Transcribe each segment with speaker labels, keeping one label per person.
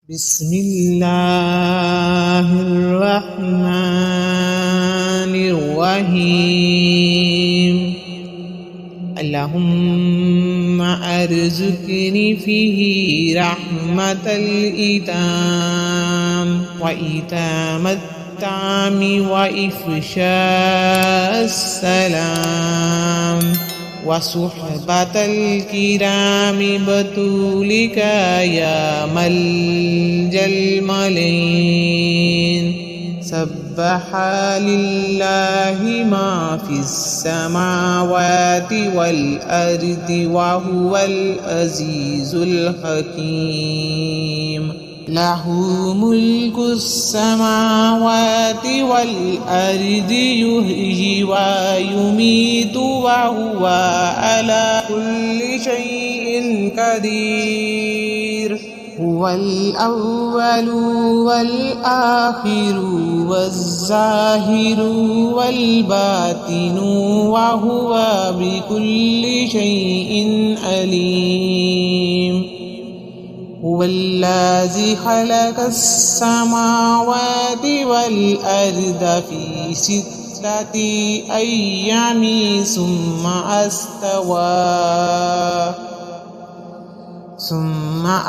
Speaker 1: बिस्मिल्लाहिर्रहमानिर्रहीम। अल्लाहुम्मा अर्ज़ुक़नी फ़ीही रहमतल इताम व इतामत तामी व इफ़शाअस सलाम व सुहबतल किरामी बतूलिका या मलजल मलीन। सब्बहा लिल्लाहि मा फिस्समावाति वल अर्दि व हुवल अज़ीज़ुल हकीम। लहू मुल्कुस्समावाति वल अर्दि युहयी व युमीतु व हुवा अला कुल्लि शैइन क़दीर। हुवल अव्वलु वल आखिरु वज़्ज़ाहिरु वल बातिनु व हुवा बिकुल्लि शैइन अलीम। हुवल्लाज़ी खलक़स्समावाति वल अर्द फ़ी सित्तति अय्यामिन सुम्मा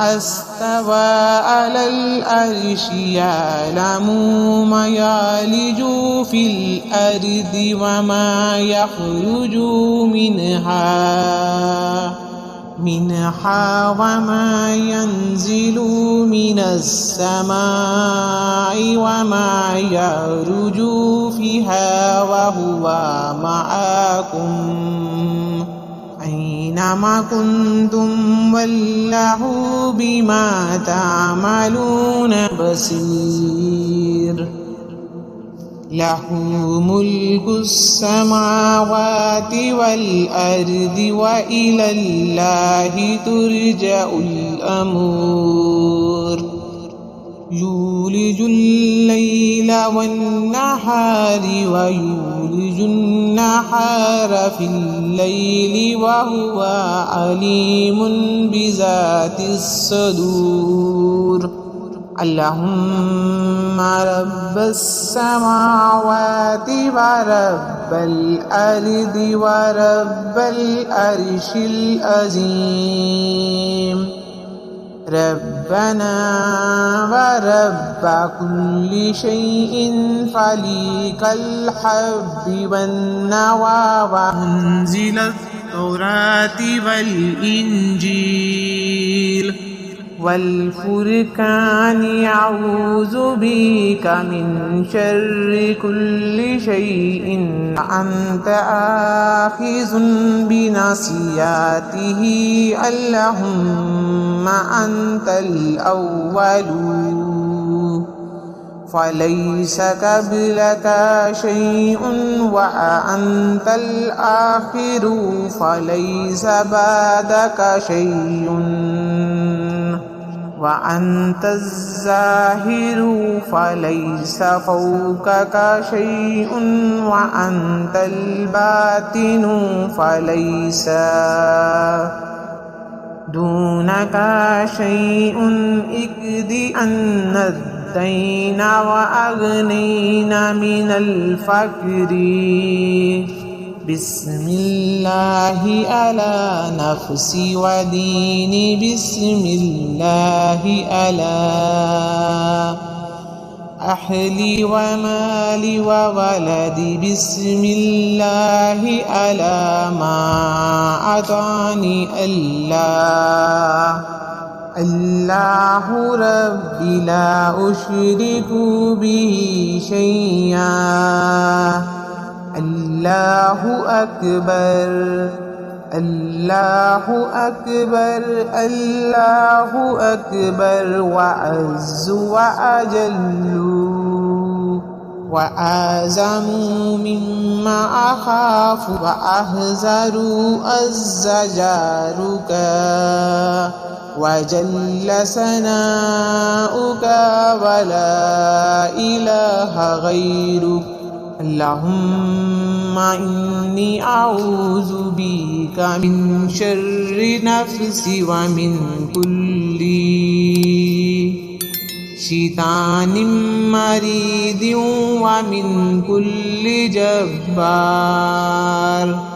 Speaker 1: अस्तवा अलल अर्शि यअलमु मा यालिजु फ़िल अर्दि व मा यख़रुजु मिनहा व मा यंज़िलु मिनस्समाइ व मा यअरुजु फ़ीहा व हुवा मअकुम ऐनमा कुन्तुम वल्लाहु बिमा तामलून बसीर। लहू मुल्कुस्समावाति वल अर्दि व इलल्लाहि तुरजउल अमूर। यूलिजुल लैला वन्नहारि व यूलिजुन नहारा फिल लैलि व हुवा अलीमुन बिज़ातिस सदूर। अल्लाहुम्मा रब्बस समावाति व रब्बल अर्दि व रब्बल अर्शिल अज़ीम। रब्बना व रब्ब कुल्लि शैइन फ़ालिक़ल हब्बि वन्नवा व मुन्ज़िलत तौराति वल इंजील वल फुरक़ानि अऊज़ु बिका मिन शर्रि कुल्लि शैइन अन्त आखिज़ुन बिनासियातिही। अल्लाहुम्मा अंतल अव्वलु फ़लैसा क़ब्लका शैउन व अंतल आखिरु फ़लैसा बादका शैउन व अंतज़ ज़ाहिरु फ़लैसा फ़ौक़का शैउन व अंतल बातिनु फ़लैसा दूनका शैउन इक़्दि अन्नद-दैन व अग़नैना मिनल फ़क़्रि। बिस्मिल्लाहि अला नफ़्सी व दीनी बिस्मिल्लाहि अला अहली व माली व वलदी बिस्मिल्लाहि अला मा अतानी अल्लाहु रब्बी ला उश्रिकु बिही शैआ। अल्लाहु अकबर अल्लाहु अकबर अल्लाहु अकबर व अज़्ज़ु व अजल्लु व आज़मु मिम्मा अख़ाफ़ु व अहज़रु अज़्ज़ जारुका व जल्ल सनाउका व ला इलाहा गैरुक। अल्लाहुम्मा इन्नी आऊज़ु बिका मिन शर्रि नफ्सी व मिन कुल्ली शितानिम मरीदिन व मिन कुल्लि जब्बार।